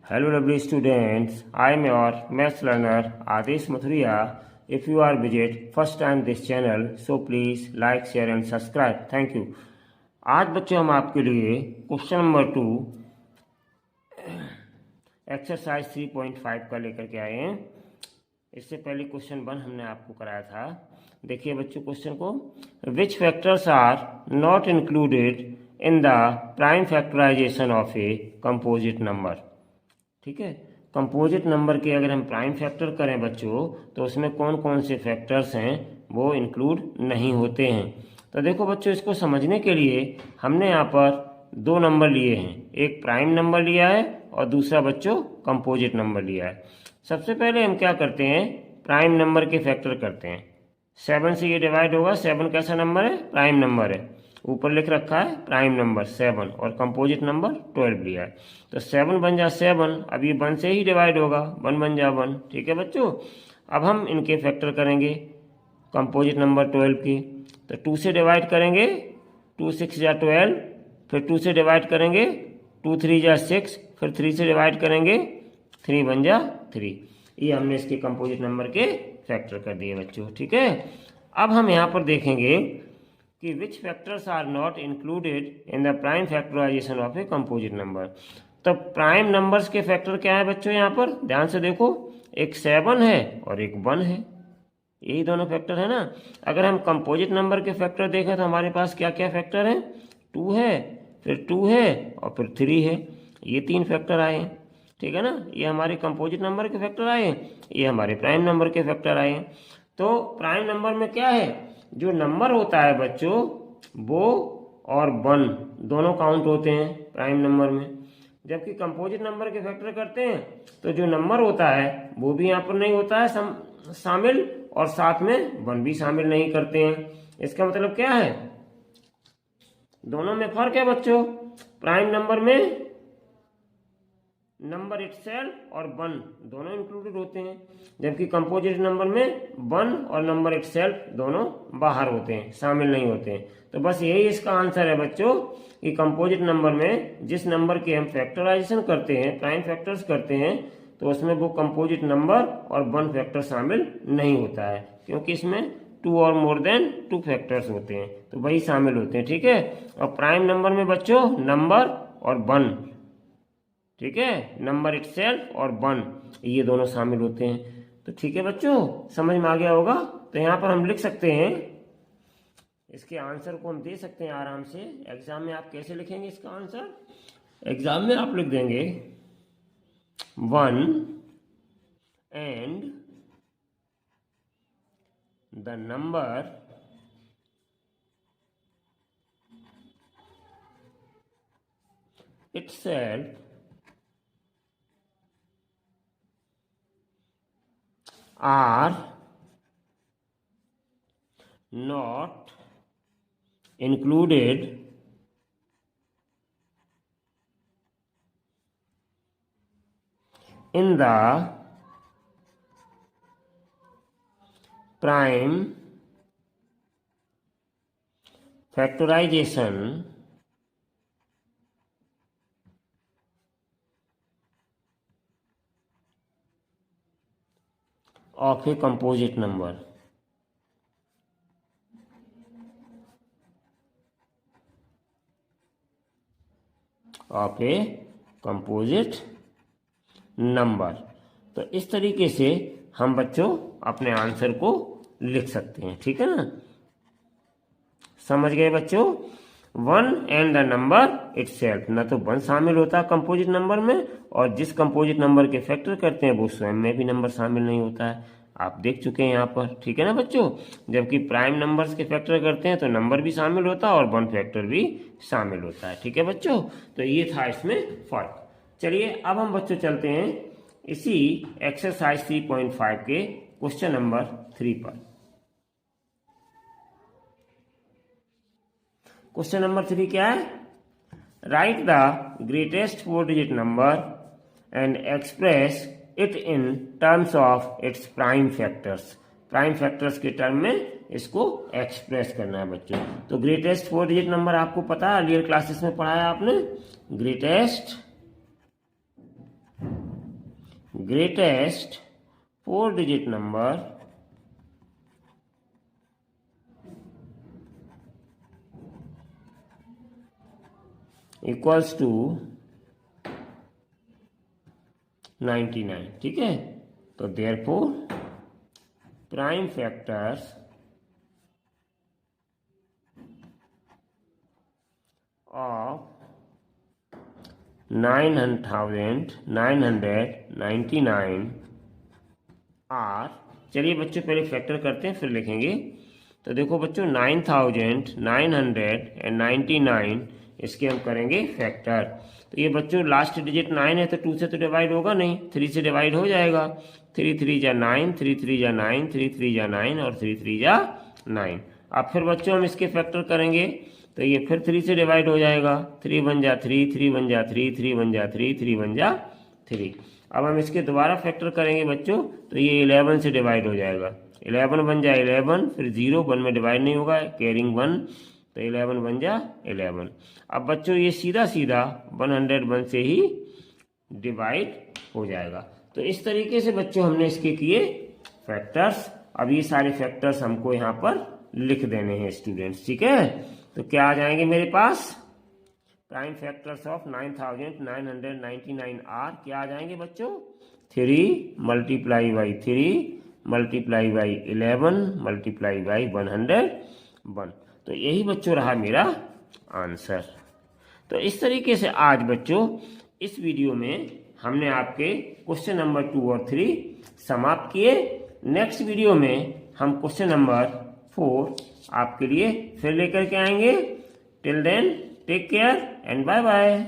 Hello, lovely students. I am your maths learner Adesh Mathuria. If you are visit first time this channel, so please like, share and subscribe. Thank you. आज बच्चों हम आपके लिए question number 2 exercise 3.5 का लेकर के आए हैं। इससे पहले क्वेश्चन 1 हमने आपको कराया था। देखिए बच्चों क्वेश्चन को, which factors are not included in the prime factorization of a composite number. ठीक है, कंपोजिट नंबर के अगर हम प्राइम फैक्टर करें बच्चों तो उसमें कौन कौन से फैक्टर्स हैं वो इंक्लूड नहीं होते हैं। तो देखो बच्चों, इसको समझने के लिए हमने यहाँ पर 2 नंबर लिए हैं, एक प्राइम नंबर लिया है और दूसरा बच्चों कंपोजिट नंबर लिया है। सबसे पहले हम क्या करते हैं, प्राइम नंबर के फैक्टर करते हैं। 7 से ये डिवाइड होगा। 7 कैसा नंबर है? प्राइम नंबर है। ऊपर लिख रखा है प्राइम नंबर 7 और कंपोजिट नंबर 12 लिया है। तो 7 बन जा 7, अब ये 1 से ही डिवाइड होगा, 1 बन जा 1। ठीक है बच्चों, अब हम इनके फैक्टर करेंगे कंपोजिट नंबर 12 की। तो 2 से डिवाइड करेंगे, 2 6 जा 12, फिर 2 से डिवाइड करेंगे, 2 3 जा 6, फिर 3 से डिवाइड करेंगे, 3 बन जा 3। ये हमने इसके कंपोजिट नंबर के फैक्टर कर दिए बच्चों। ठीक है, अब हम यहाँ पर देखेंगे कि which factors are not included in the prime factorization of a composite number. तो प्राइम नंबर्स के फैक्टर क्या है बच्चों? यहाँ पर ध्यान से देखो, एक 7 है और एक 1 है, यही दोनों फैक्टर है ना। अगर हम कंपोजिट नंबर के फैक्टर देखें तो हमारे पास क्या क्या फैक्टर हैं? 2 है, फिर 2 है और फिर 3 है। ये 3 फैक्टर आए हैं। ठीक है ना, ये हमारे कंपोजिट नंबर के फैक्टर आए हैं, ये हमारे प्राइम नंबर के फैक्टर आए हैं। तो प्राइम नंबर में क्या है, जो नंबर होता है बच्चों वो और 1 दोनों काउंट होते हैं प्राइम नंबर में। जबकि कंपोजिट नंबर के फैक्टर करते हैं तो जो नंबर होता है वो भी यहाँ पर नहीं होता है शामिल, और साथ में 1 भी शामिल नहीं करते हैं। इसका मतलब क्या है, दोनों में फर्क है बच्चों। प्राइम नंबर में नंबर इटसेल्फ और 1 दोनों इंक्लूडेड होते हैं, जबकि कंपोजिट नंबर में 1 और नंबर इटसेल्फ दोनों बाहर होते हैं, शामिल नहीं होते हैं। तो बस यही इसका आंसर है बच्चों कि कंपोजिट नंबर में जिस नंबर के हम फैक्टराइजेशन करते हैं, प्राइम फैक्टर्स करते हैं, तो उसमें वो कंपोजिट नंबर और 1 फैक्टर शामिल नहीं होता है, क्योंकि इसमें 2 और मोर देन 2 फैक्टर्स होते हैं, तो वही शामिल होते हैं। ठीक है, और प्राइम नंबर में बच्चों नंबर और 1, ठीक है, नंबर इटसेल्फ और 1 ये दोनों शामिल होते हैं। तो ठीक है बच्चों, समझ में आ गया होगा। तो यहाँ पर हम लिख सकते हैं, इसके आंसर को हम दे सकते हैं आराम से। एग्जाम में आप कैसे लिखेंगे इसका आंसर? एग्जाम में आप लिख देंगे 1 and the number itself are not included in the prime factorization of a composite number। Of a composite number. तो इस तरीके से हम बच्चों अपने आंसर को लिख सकते हैं। ठीक है ना, समझ गए बच्चों? 1 एंड द नंबर इटसेल्फ, ना तो 1 शामिल होता है कंपोजिट नंबर में, और जिस कंपोजिट नंबर के फैक्टर करते हैं वो स्वयं में भी नंबर शामिल नहीं होता है, आप देख चुके हैं यहाँ पर। ठीक है ना बच्चों, जबकि प्राइम नंबर्स के फैक्टर करते हैं तो नंबर भी शामिल होता है और 1 फैक्टर भी शामिल होता है। ठीक है बच्चों, तो ये था इसमें फर्क। चलिए अब हम बच्चों चलते हैं इसी एक्सरसाइज 3.5 के क्वेश्चन नंबर 3 पर। क्वेश्चन नंबर 3 क्या है? Right the greatest 4 digit number and express it in terms of its prime factors. Prime factors के टर्म में इसको एक्सप्रेस करना है बच्चों। तो ग्रेटेस्ट 4 डिजिट नंबर आपको पता है, अर्लियर क्लासेस में पढ़ाया आपने। Greatest greatest 4-digit number equals to 99, ठीक है। तो therefore prime factors of 999 are, चलिए बच्चों पहले फैक्टर करते हैं फिर लिखेंगे। तो देखो बच्चों 9999 इसके हम करेंगे फैक्टर। तो ये बच्चों लास्ट डिजिट 9 है तो 2 से तो डिवाइड होगा नहीं, 3 से डिवाइड हो जाएगा। 3 3 जा 9, 3 3 जा 9, 3 3 जा 9 और 3 3 जा 9। अब फिर बच्चों हम इसके फैक्टर करेंगे तो ये फिर 3 से डिवाइड हो जाएगा। 3 1 जा 3, 3 1 जा 3, 3 1 जा 3, 3 1 जा 3। अब हम इसके दोबारा फैक्टर करेंगे बच्चों तो ये 11 से डिवाइड हो जाएगा। 11 1 जा 11, फिर 0 1 में डिवाइड नहीं होगा, कैरिंग 1, तो 11 1 जा 11। अब बच्चों ये सीधा सीधा 101 से ही डिवाइड हो जाएगा। तो इस तरीके से बच्चों हमने इसके किए फैक्टर्स। अब ये सारे फैक्टर्स हमको यहाँ पर लिख देने हैं स्टूडेंट्स, ठीक है। तो क्या आ जाएंगे मेरे पास, प्राइम फैक्टर्स ऑफ 9999 आर क्या आ जाएंगे बच्चों, 3 multiply by 3 multiply by 11 multiply by 101। तो यही बच्चों रहा मेरा आंसर। तो इस तरीके से आज बच्चों इस वीडियो में हमने आपके क्वेश्चन नंबर 2 और 3 समाप्त किए। नेक्स्ट वीडियो में हम क्वेश्चन नंबर 4 आपके लिए फिर लेकर के आएंगे। Till then take care and bye bye.